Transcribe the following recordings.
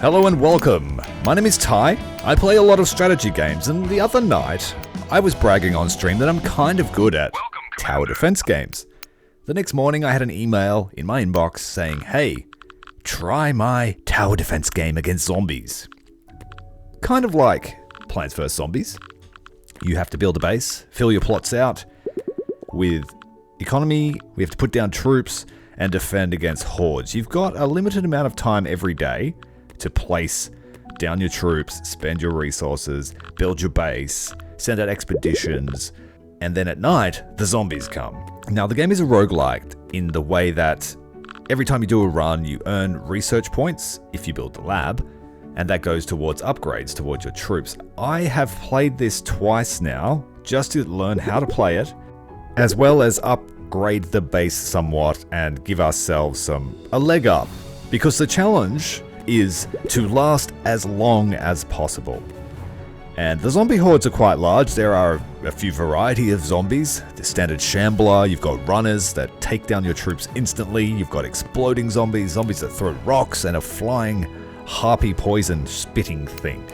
Hello and welcome. My name is Ty. I play a lot of strategy games, and the other night, I was bragging on stream that I'm kind of good at tower defense games. The next morning, I had an email in my inbox saying, hey, try my tower defense game against zombies. Kind of like Plants vs. Zombies. You have to build a base, fill your plots out with economy, we have to put down troops, and defend against hordes. You've got a limited amount of time every day to place down your troops, spend your resources, build your base, send out expeditions, and then at night, the zombies come. Now, the game is a roguelike in the way that every time you do a run, you earn research points if you build the lab, and that goes towards upgrades towards your troops. I have played this twice now, just to learn how to play it, as well as upgrade the base somewhat and give ourselves a leg up, because the challenge is to last as long as possible. And the zombie hordes are quite large. There are a few variety of zombies. The standard shambler, you've got runners that take down your troops instantly, you've got exploding zombies, zombies that throw rocks, and a flying harpy poison spitting thing.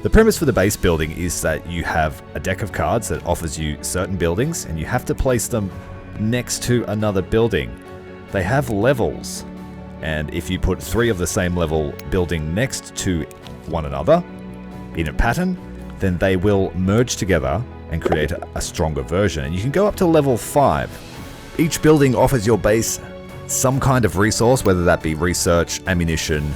The premise for the base building is that you have a deck of cards that offers you certain buildings, and you have to place them next to another building. They have levels, and if you put 3 of the same level building next to one another in a pattern, then they will merge together and create a stronger version. And you can go up to level 5. Each building offers your base some kind of resource, whether that be research, ammunition,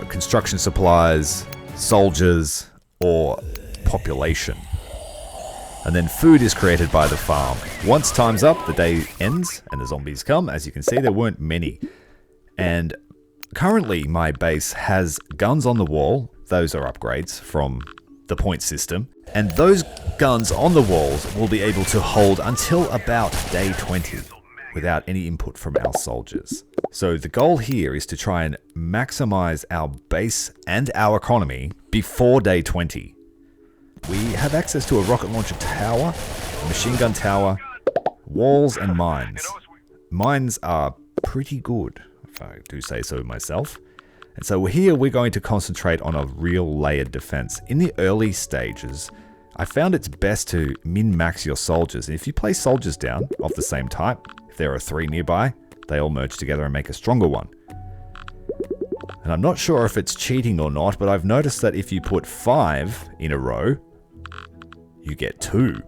construction supplies, soldiers, or population. And then food is created by the farm. Once time's up, the day ends and the zombies come. As you can see, there weren't many. And currently my base has guns on the wall. Those are upgrades from the point system. And those guns on the walls will be able to hold until about day 20 without any input from our soldiers. So the goal here is to try and maximize our base and our economy before day 20. We have access to a rocket launcher tower, a machine gun tower, walls, and mines. Mines are pretty good, if I do say so myself. And so here we're going to concentrate on a real layered defense. In the early stages, I found it's best to min-max your soldiers. And if you place soldiers down of the same type, if there are 3 nearby, they all merge together and make a stronger one. And I'm not sure if it's cheating or not, but I've noticed that if you put 5 in a row, you get 2.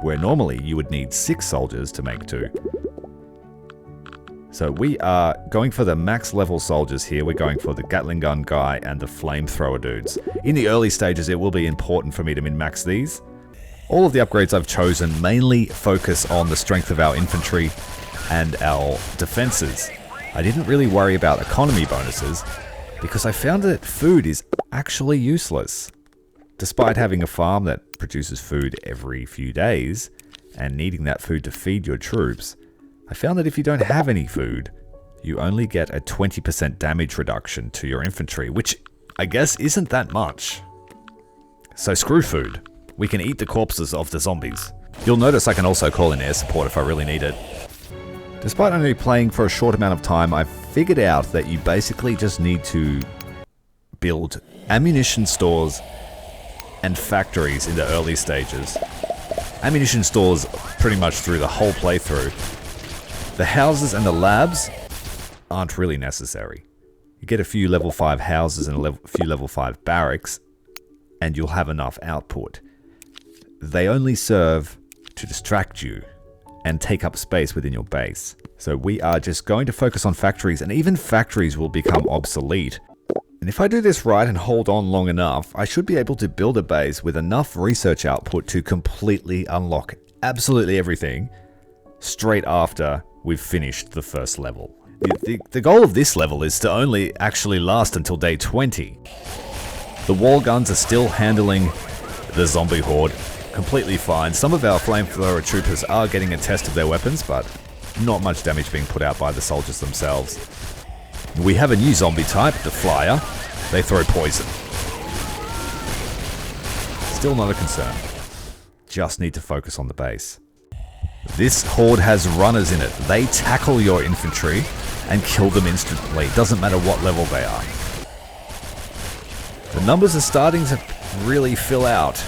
Where normally you would need 6 soldiers to make 2. So we are going for the max level soldiers here. We're going for the Gatling gun guy and the flamethrower dudes. In the early stages, it will be important for me to min-max these. All of the upgrades I've chosen mainly focus on the strength of our infantry and our defenses. I didn't really worry about economy bonuses because I found that food is actually useless. Despite having a farm that produces food every few days and needing that food to feed your troops, I found that if you don't have any food, you only get a 20% damage reduction to your infantry, which I guess isn't that much. So screw food. We can eat the corpses of the zombies. You'll notice I can also call in air support if I really need it. Despite only playing for a short amount of time, I've figured out that you basically just need to build ammunition stores and factories in the early stages. Ammunition stores pretty much through the whole playthrough. The houses and the labs aren't really necessary. You get a few level 5 houses and a few level 5 barracks, and you'll have enough output. They only serve to distract you and take up space within your base. So we are just going to focus on factories, and even factories will become obsolete. And if I do this right and hold on long enough, I should be able to build a base with enough research output to completely unlock absolutely everything straight after we've finished the first level. The goal of this level is to only actually last until day 20. The wall guns are still handling the zombie horde completely fine. Some of our flamethrower troopers are getting a test of their weapons, but not much damage being put out by the soldiers themselves. We have a new zombie type, the flyer. They throw poison. Still not a concern. Just need to focus on the base. This horde has runners in it. They tackle your infantry and kill them instantly. Doesn't matter what level they are. The numbers are starting to really fill out.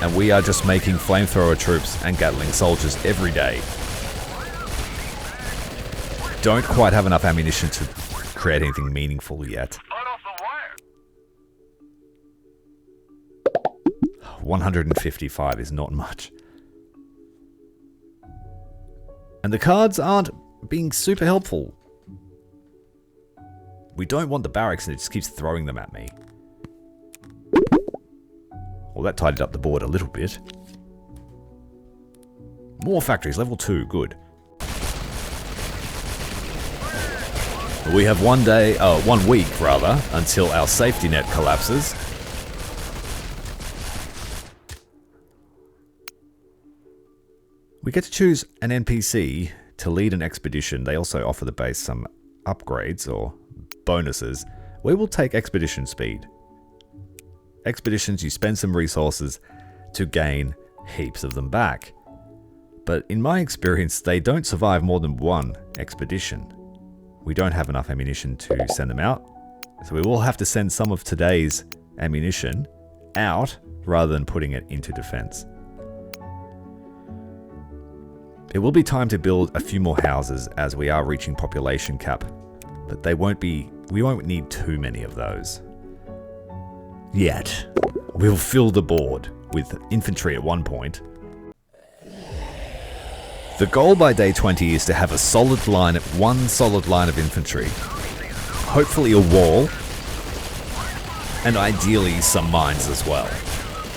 And we are just making flamethrower troops and Gatling soldiers every day. Don't quite have enough ammunition to create anything meaningful yet. 155 is not much. And the cards aren't being super helpful. We don't want the barracks and it just keeps throwing them at me. Well, that tidied up the board a little bit. More factories, level 2, good. We have 1 week rather, until our safety net collapses. We get to choose an NPC to lead an expedition. They also offer the base some upgrades or bonuses. We will take expedition speed. Expeditions, you spend some resources to gain heaps of them back. But in my experience, they don't survive more than one expedition. We don't have enough ammunition to send them out, so we will have to send some of today's ammunition out rather than putting it into defense. It will be time to build a few more houses as we are reaching population cap, but we won't need too many of those. Yet. We'll fill the board with infantry at one point. The goal by day 20 is to have one solid line of infantry. Hopefully a wall, and ideally some mines as well.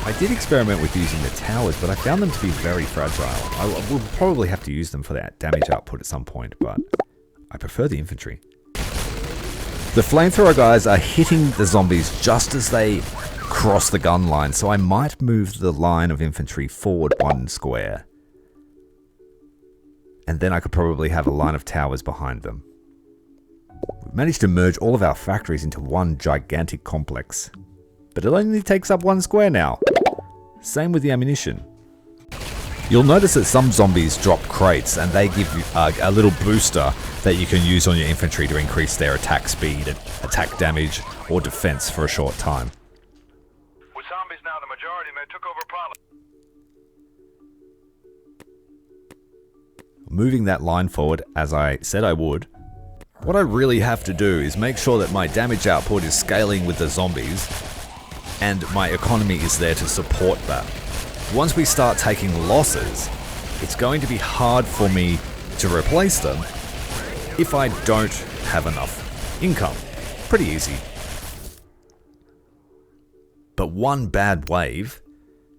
I did experiment with using the towers, but I found them to be very fragile. I will probably have to use them for that damage output at some point, but I prefer the infantry. The flamethrower guys are hitting the zombies just as they cross the gun line, so I might move the line of infantry forward 1 square. And then I could probably have a line of towers behind them. We've managed to merge all of our factories into one gigantic complex. But it only takes up 1 square now. Same with the ammunition. You'll notice that some zombies drop crates and they give you a little booster that you can use on your infantry to increase their attack speed, attack damage, or defense for a short time. With zombies now the majority and they took over pilot. Moving that line forward, as I said I would. What I really have to do is make sure that my damage output is scaling with the zombies, and my economy is there to support that. Once we start taking losses, it's going to be hard for me to replace them if I don't have enough income. Pretty easy. But one bad wave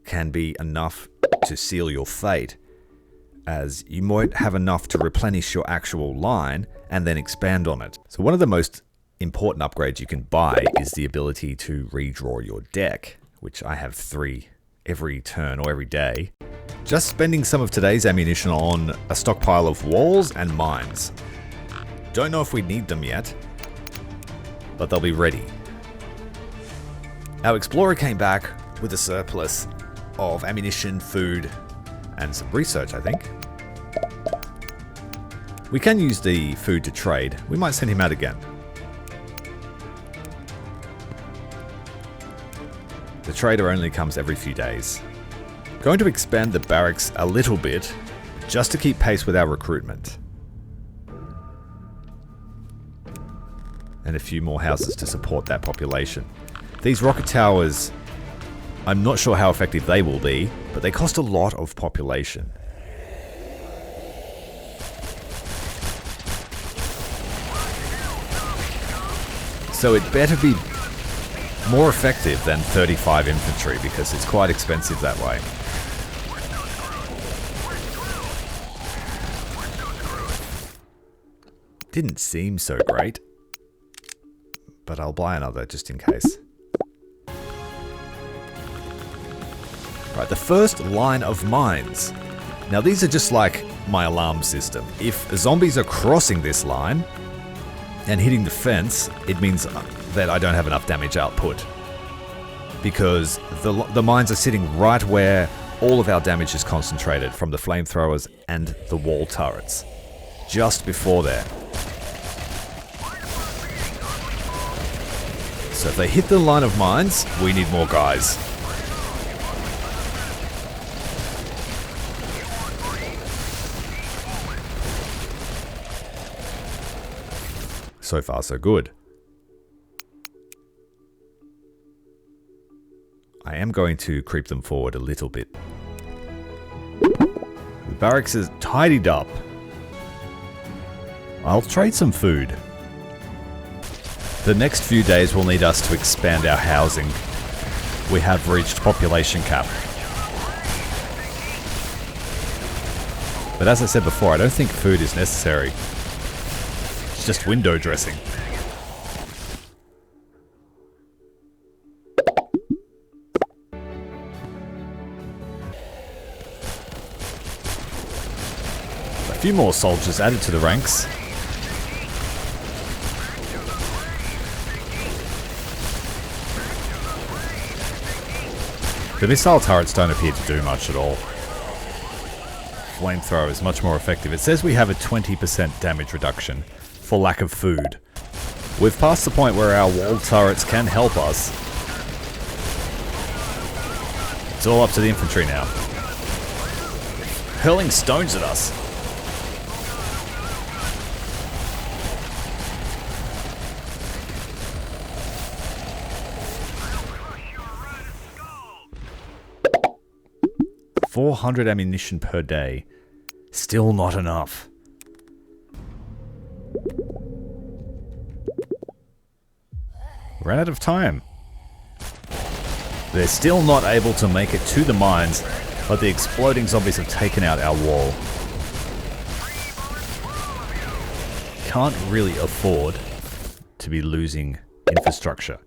can be enough to seal your fate, as you might have enough to replenish your actual line and then expand on it. So one of the most important upgrades you can buy is the ability to redraw your deck, which I have 3 every turn or every day. Just spending some of today's ammunition on a stockpile of walls and mines. Don't know if we need them yet, but they'll be ready. Our explorer came back with a surplus of ammunition, food, and some research, I think. We can use the food to trade. We might send him out again. The trader only comes every few days. Going to expand the barracks a little bit, just to keep pace with our recruitment. And a few more houses to support that population. These rocket towers, I'm not sure how effective they will be, but they cost a lot of population. So it better be more effective than 35 infantry, because it's quite expensive that way. Didn't seem so great, but I'll buy another just in case. Right, the first line of mines. Now these are just like my alarm system. If zombies are crossing this line and hitting the fence, it means that I don't have enough damage output, because the mines are sitting right where all of our damage is concentrated from the flamethrowers and the wall turrets. just before there. So if they hit the line of mines, we need more guys. So far, so good. I am going to creep them forward a little bit. The barracks is tidied up. I'll trade some food. The next few days will need us to expand our housing. We have reached population cap. But as I said before, I don't think food is necessary. It's just window dressing. A few more soldiers added to the ranks. The missile turrets don't appear to do much at all. Flamethrower is much more effective. It says we have a 20% damage reduction for lack of food. We've passed the point where our wall turrets can help us. It's all up to the infantry now. Hurling stones at us. $400 ammunition per day. Still not enough. Ran out of time. They're still not able to make it to the mines, but the exploding zombies have taken out our wall. Can't really afford to be losing infrastructure.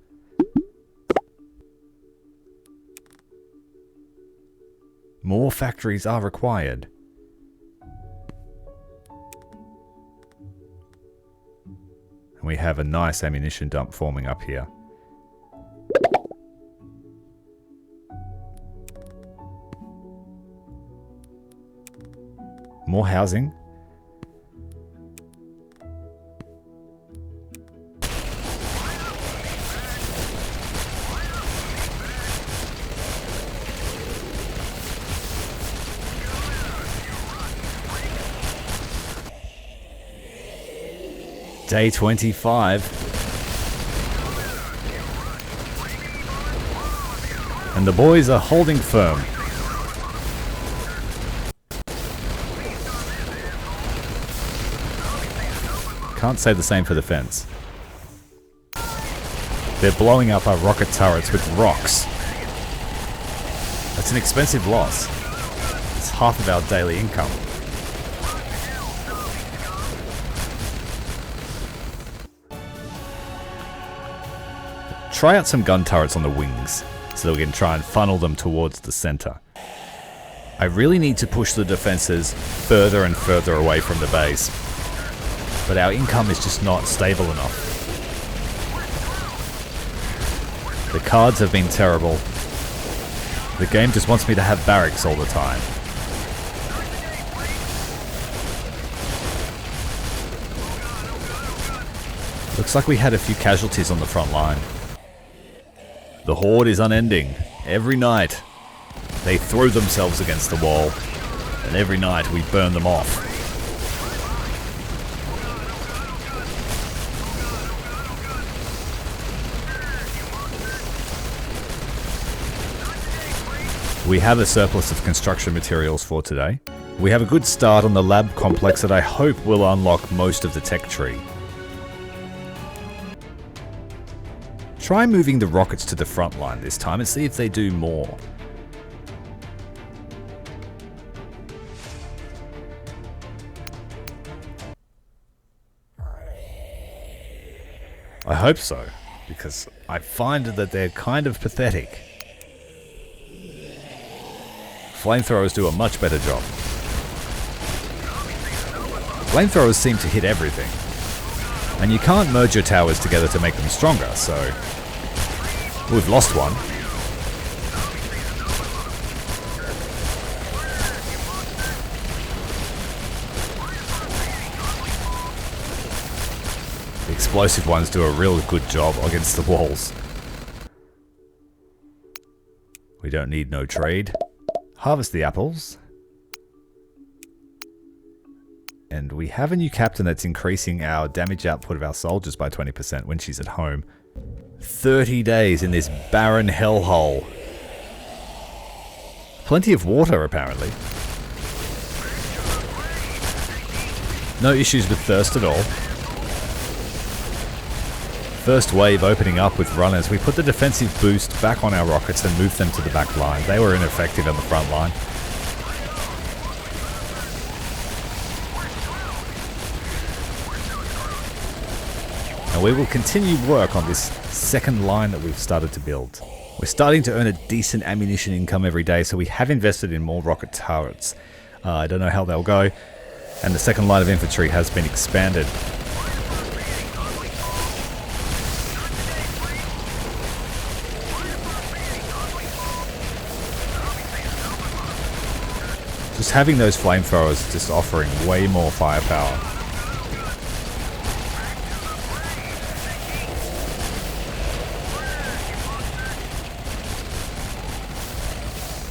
More factories are required. And we have a nice ammunition dump forming up here. More housing. Day 25. And the boys are holding firm. Can't say the same for defense. They're blowing up our rocket turrets with rocks. That's an expensive loss. It's half of our daily income. Try out some gun turrets on the wings, so that we can try and funnel them towards the center. I really need to push the defenses further and further away from the base, but our income is just not stable enough. The cards have been terrible. The game just wants me to have barracks all the time. Looks like we had a few casualties on the front line. The Horde is unending. Every night, they throw themselves against the wall, and every night we burn them off. We have a surplus of construction materials for today. We have a good start on the lab complex that I hope will unlock most of the tech tree. Try moving the rockets to the front line this time and see if they do more. I hope so, because I find that they're kind of pathetic. Flamethrowers do a much better job. Flamethrowers seem to hit everything. And you can't merge your towers together to make them stronger, so we've lost one. explosive ones do a real good job against the walls. We don't need no trade. Harvest the apples. And we have a new captain that's increasing our damage output of our soldiers by 20% when she's at home. 30 days in this barren hellhole. Plenty of water, apparently. No issues with thirst at all. First wave opening up with runners. We put the defensive boost back on our rockets and moved them to the back line. They were ineffective on the front line. And we will continue work on this second line that we've started to build. We're starting to earn a decent ammunition income every day, so we have invested in more rocket turrets. I don't know how they'll go. And the second line of infantry has been expanded. Just having those flamethrowers just offering way more firepower.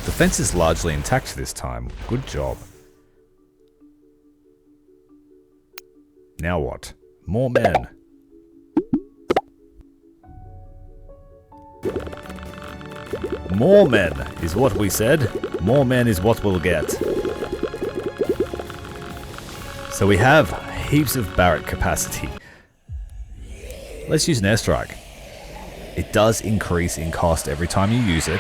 The fence is largely intact this time. Good job. Now what? More men. More men is what we said. More men is what we'll get. So we have heaps of barrack capacity. Let's use an airstrike. It does increase in cost every time you use it.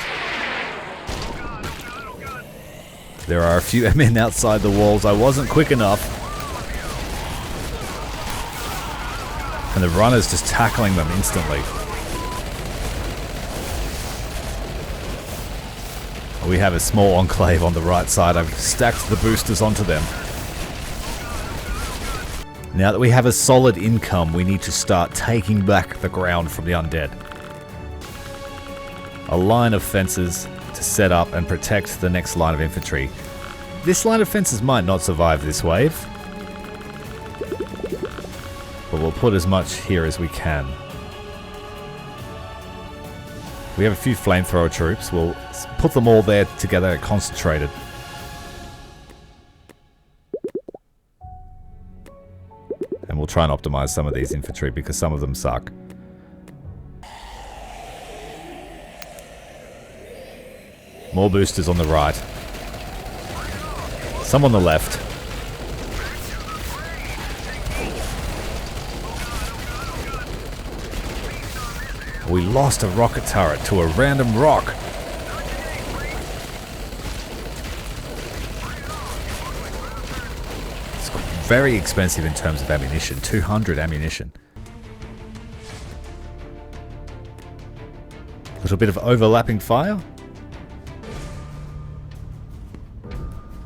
There are a few men outside the walls. I wasn't quick enough. And the runner's just tackling them instantly. We have a small enclave on the right side. I've stacked the boosters onto them. Now that we have a solid income, we need to start taking back the ground from the undead. A line of fences to set up and protect the next line of infantry. This line of fences might not survive this wave, but we'll put as much here as we can. We have a few flamethrower troops. We'll put them all there together, concentrated. And we'll try and optimize some of these infantry because some of them suck. More boosters on the right. Some on the left. We lost a rocket turret to a random rock. It's very expensive in terms of ammunition. 200 ammunition. A little bit of overlapping fire.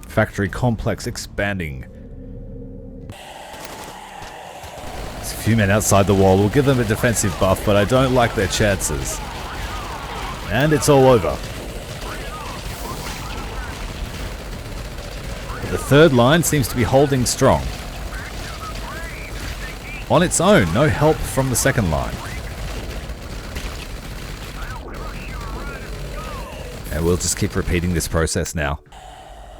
Factory complex expanding. There's a few men outside the wall. We'll give them a defensive buff, but I don't like their chances. And it's all over. But the third line seems to be holding strong. On its own, no help from the second line. And we'll just keep repeating this process now.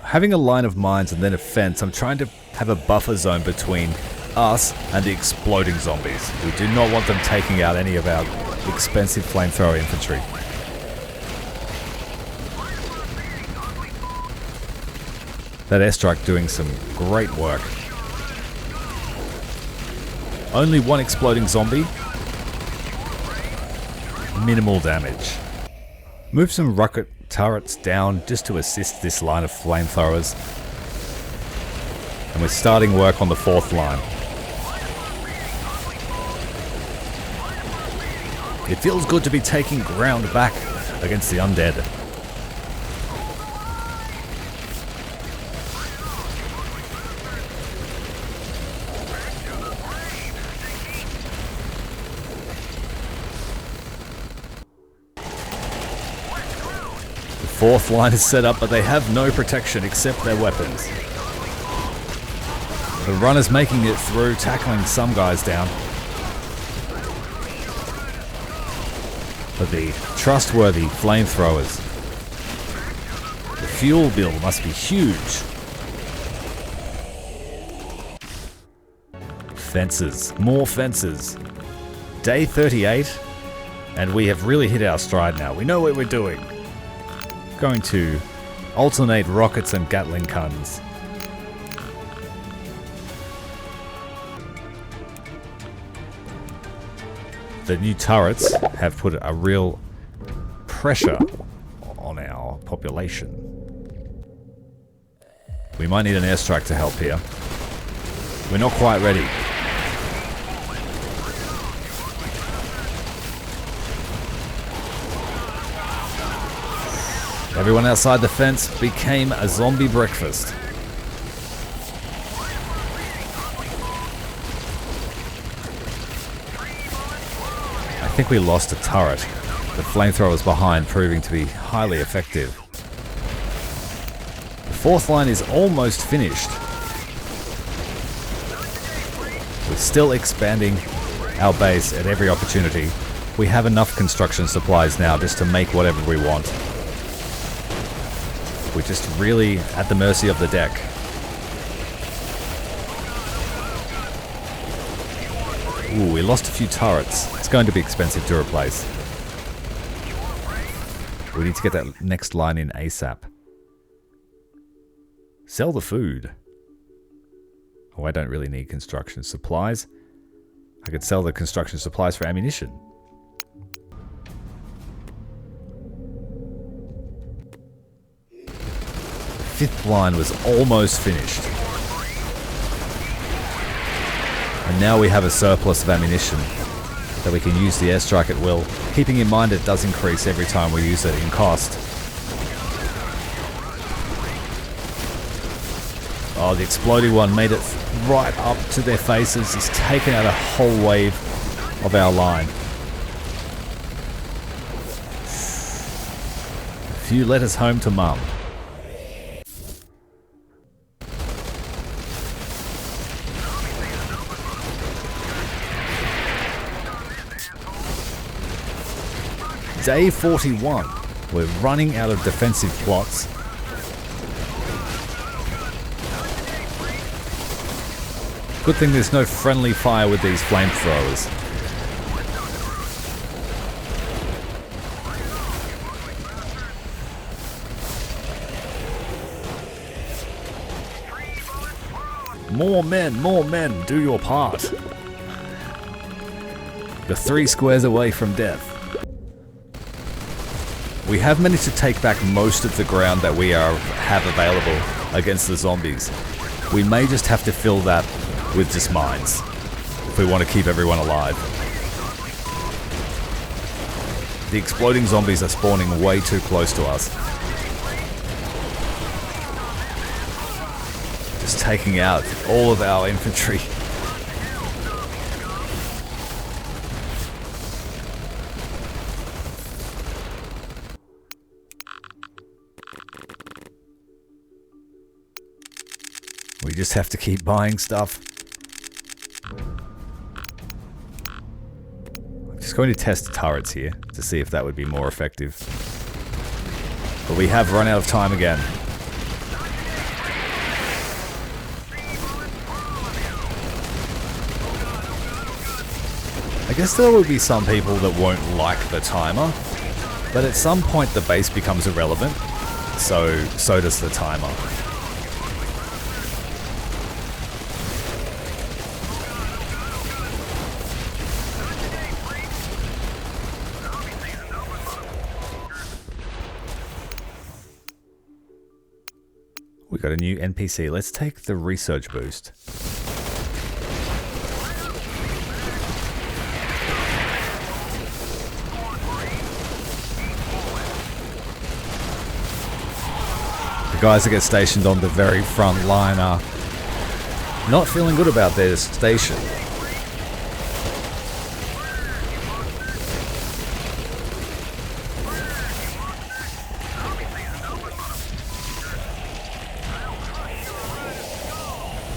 Having a line of mines and then a fence, I'm trying to have a buffer zone between us and the exploding zombies. We do not want them taking out any of our expensive flamethrower infantry. That airstrike doing some great work. Only one exploding zombie. Minimal damage. Move some rocket turrets down just to assist this line of flamethrowers. And we're starting work on the fourth line. It feels good to be taking ground back against the undead. Fourth line is set up, but they have no protection except their weapons. The runner's making it through, tackling some guys down. for the trustworthy flamethrowers. The fuel bill must be huge. Fences. More fences. Day 38, and we have really hit our stride now. We know what we're doing. Going to alternate rockets and Gatling guns. The new turrets have put a real pressure on our population. We might need an airstrike to help here. We're not quite ready. Everyone outside the fence became a zombie breakfast. I think we lost a turret. The flamethrowers behind proving to be highly effective. The fourth line is almost finished. We're still expanding our base at every opportunity. We have enough construction supplies now just to make whatever we want. We're just really at the mercy of the deck. Ooh, we lost a few turrets. It's going to be expensive to replace. We need to get that next line in ASAP. Sell the food. Oh, I don't really need construction supplies. I could sell the construction supplies for ammunition. Fifth line was almost finished. And now we have a surplus of ammunition that we can use the airstrike at will, keeping in mind it does increase every time we use it in cost. Oh, the exploding one made it right up to their faces. It's taken out a whole wave of our line. A few letters home to mum. Day 41. We're running out of defensive plots. Good thing there's no friendly fire with these flamethrowers. More men, do your part. You're 3 squares away from death. We have managed to take back most of the ground that we have available against the zombies. We may just have to fill that with just mines if we want to keep everyone alive. The exploding zombies are spawning way too close to us. Just taking out all of our infantry. We just have to keep buying stuff. I'm just going to test the turrets here to see if that would be more effective. But we have run out of time again. I guess there will be some people that won't like the timer, but at some point the base becomes irrelevant, so does the timer. We got a new NPC. Let's take the research boost. The guys that get stationed on the very front line are not feeling good about their station.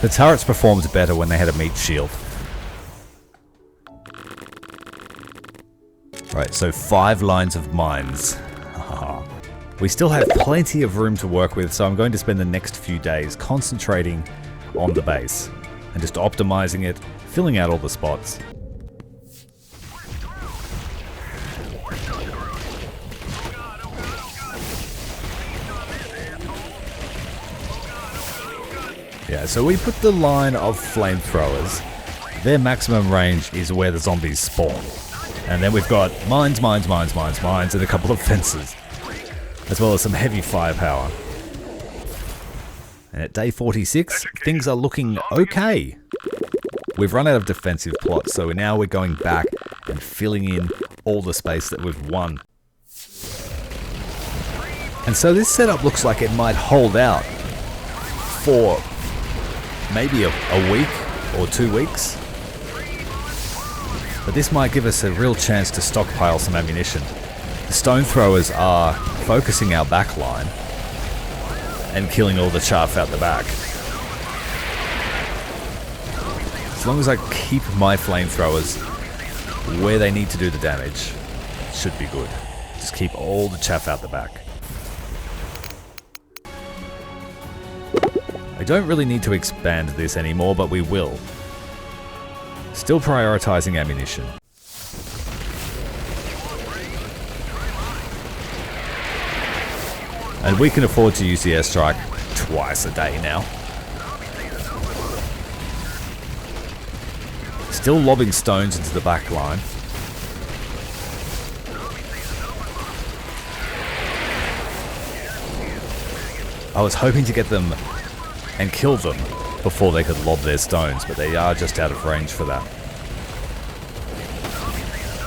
The turrets performed better when they had a meat shield. Right, so 5 lines of mines. We still have plenty of room to work with, so I'm going to spend the next few days concentrating on the base and just optimizing it, filling out all the spots. Yeah, so we put the line of flamethrowers. Their maximum range is where the zombies spawn. And then we've got mines, and a couple of fences, as well as some heavy firepower. And at day 46, things are looking okay. We've run out of defensive plots, so now we're going back and filling in all the space that we've won. And so this setup looks like it might hold out for maybe a week or 2 weeks. But this might give us a real chance to stockpile some ammunition. The stone throwers are focusing our back line and killing all the chaff out the back. As long as I keep my flamethrowers where they need to do the damage, it should be good. Just keep all the chaff out the back. I don't really need to expand this anymore, but we will. Still prioritizing ammunition. And we can afford to use the airstrike twice a day now. Still lobbing stones into the back line. I was hoping to get them and kill them before they could lob their stones, but they are just out of range for that.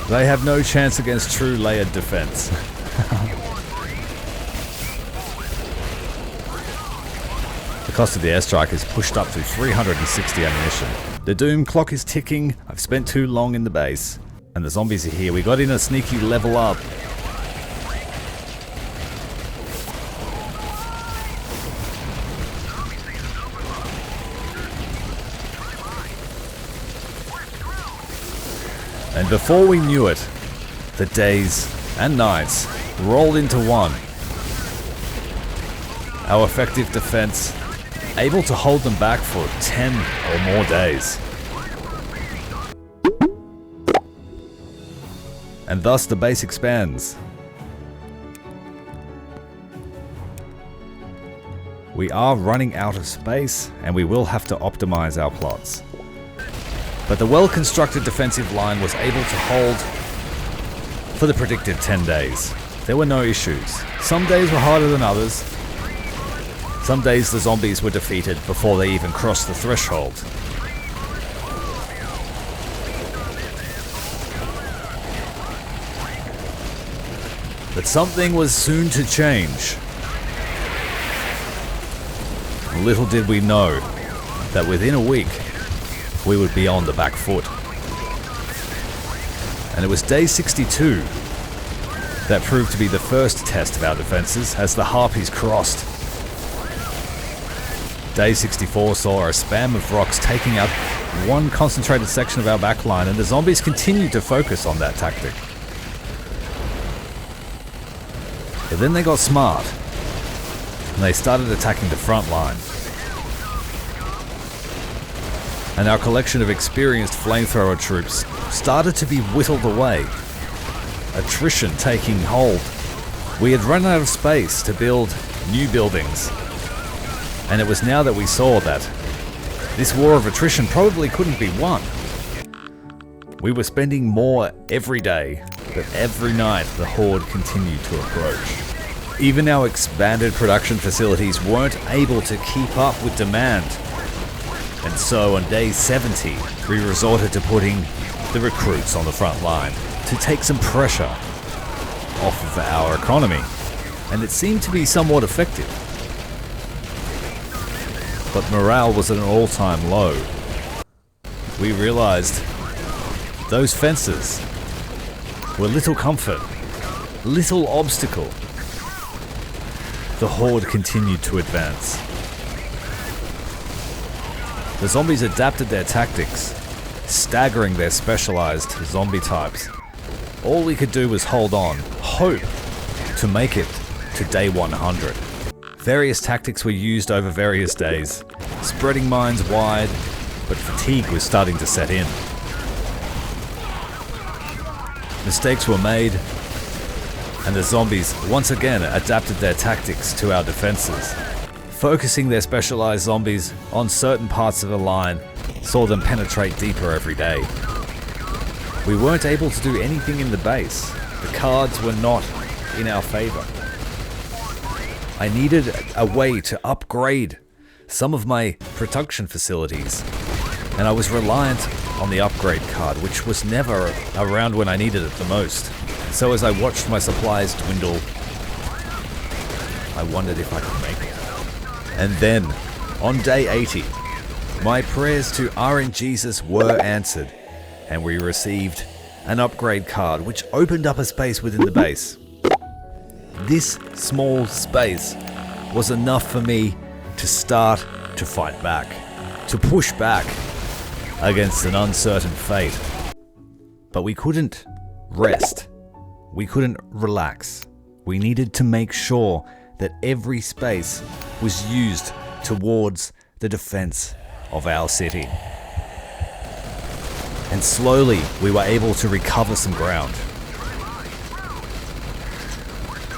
They have no chance against true layered defense. The cost of the airstrike is pushed up to 360 ammunition. The doom clock is ticking. I've spent too long in the base. And the zombies are here. We got in a sneaky level up. And before we knew it, the days and nights rolled into one. Our effective defense able to hold them back for 10 or more days. And thus the base expands. We are running out of space, and we will have to optimize our plots. But the well-constructed defensive line was able to hold for the predicted 10 days. There were no issues. Some days were harder than others. Some days the zombies were defeated before they even crossed the threshold. But something was soon to change. Little did we know that within a week we would be on the back foot. And it was day 62 that proved to be the first test of our defenses as the Harpies crossed. Day 64 saw a spam of rocks taking out one concentrated section of our backline, and the zombies continued to focus on that tactic. But then they got smart, and they started attacking the front line. And our collection of experienced flamethrower troops started to be whittled away. Attrition taking hold. We had run out of space to build new buildings. And it was now that we saw that this war of attrition probably couldn't be won. We were spending more every day, but every night the Horde continued to approach. Even our expanded production facilities weren't able to keep up with demand. And so on day 70, we resorted to putting the recruits on the front line to take some pressure off of our economy. And it seemed to be somewhat effective. But morale was at an all-time low. We realized those fences were little comfort, little obstacle. The Horde continued to advance. The zombies adapted their tactics, staggering their specialized zombie types all we could do was hold on, hope to make it to day 100. Various tactics were used over various days, spreading mines wide, but fatigue was starting to set in. Mistakes were made, and the zombies once again adapted their tactics to our defenses. Focusing their specialized zombies on certain parts of the line saw them penetrate deeper every day. We weren't able to do anything in the base. The cards were not in our favor. I needed a way to upgrade some of my production facilities, and I was reliant on the upgrade card, which was never around when I needed it the most. So as I watched my supplies dwindle, I wondered if I could make it. And then, on day 80, my prayers to RNGesus were answered, and we received an upgrade card which opened up a space within the base. This small space was enough for me to start to fight back, to push back against an uncertain fate. But we couldn't rest. We couldn't relax. We needed to make sure that every space was used towards the defense of our city. And slowly we were able to recover some ground.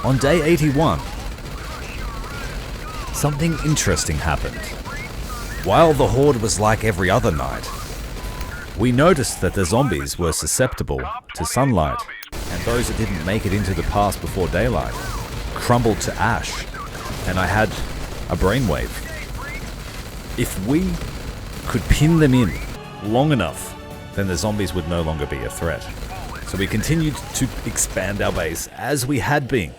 On day 81, something interesting happened. While the Horde was like every other night, we noticed that the zombies were susceptible to sunlight, and those that didn't make it into the pass before daylight crumbled to ash, and I had a brainwave. If we could pin them in long enough, then the zombies would no longer be a threat. So we continued to expand our base as we had been,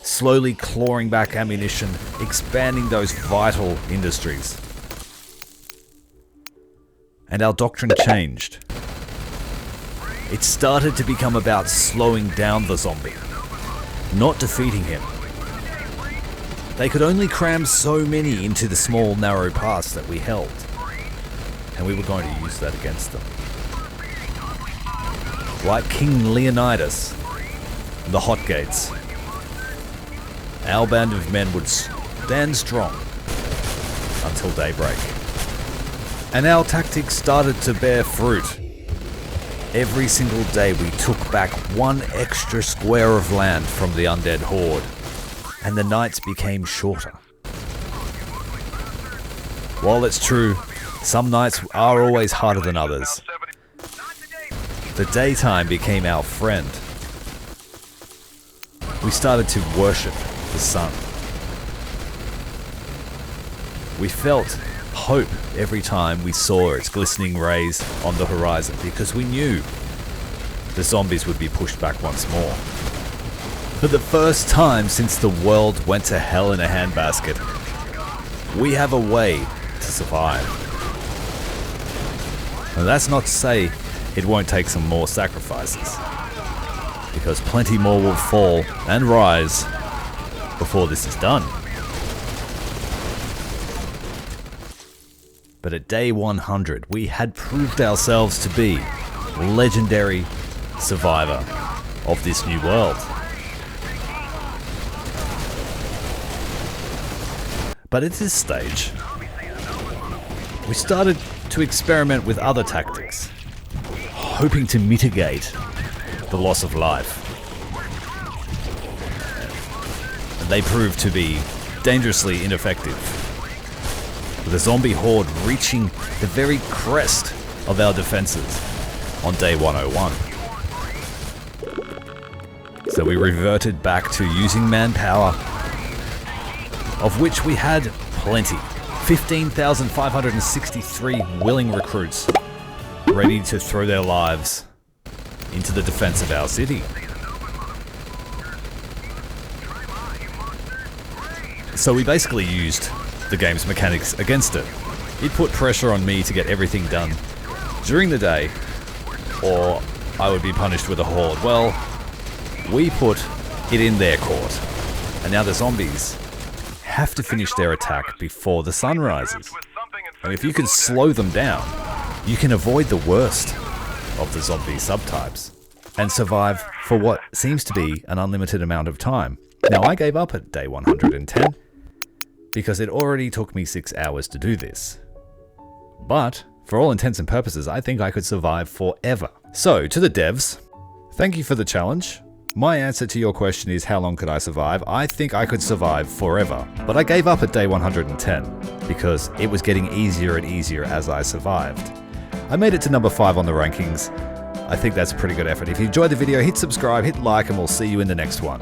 slowly clawing back ammunition, expanding those vital industries. And our doctrine changed. It started to become about slowing down the zombie, not defeating him. They could only cram so many into the small, narrow pass that we held, and we were going to use that against them. Like King Leonidas, the Hot Gates, our band of men would stand strong until daybreak. And our tactics started to bear fruit. Every single day we took back one extra square of land from the undead horde, and the nights became shorter. While it's true, some nights are always harder than others, the daytime became our friend. We started to worship the sun. We felt hope every time we saw its glistening rays on the horizon, because we knew the zombies would be pushed back once more. For the first time since the world went to hell in a handbasket, we have a way to survive. And that's not to say it won't take some more sacrifices, because plenty more will fall and rise before this is done. But at day 100, we had proved ourselves to be legendary survivor of this new world. But at this stage, we started to experiment with other tactics, hoping to mitigate the loss of life. And they proved to be dangerously ineffective, with the zombie horde reaching the very crest of our defenses on day 101. So we reverted back to using manpower, of which we had plenty. 15,563 willing recruits ready to throw their lives into the defense of our city. So we basically used the game's mechanics against it. It put pressure on me to get everything done during the day, or I would be punished with a horde. Well, we put it in their court, and now the zombies have to finish their attack before the sun rises. And if you can slow them down, you can avoid the worst of the zombie subtypes. and survive for what seems to be an unlimited amount of time. Now, I gave up at day 110 because it already took me 6 hours to do this. But, for all intents and purposes, I think I could survive forever. So, to the devs, thank you for the challenge. My answer to your question is how long could I survive? I think I could survive forever, but I gave up at day 110 because it was getting easier and easier as I survived. I made it to number 5 on the rankings. I think that's a pretty good effort. If you enjoyed the video, hit subscribe, hit like, and we'll see you in the next one.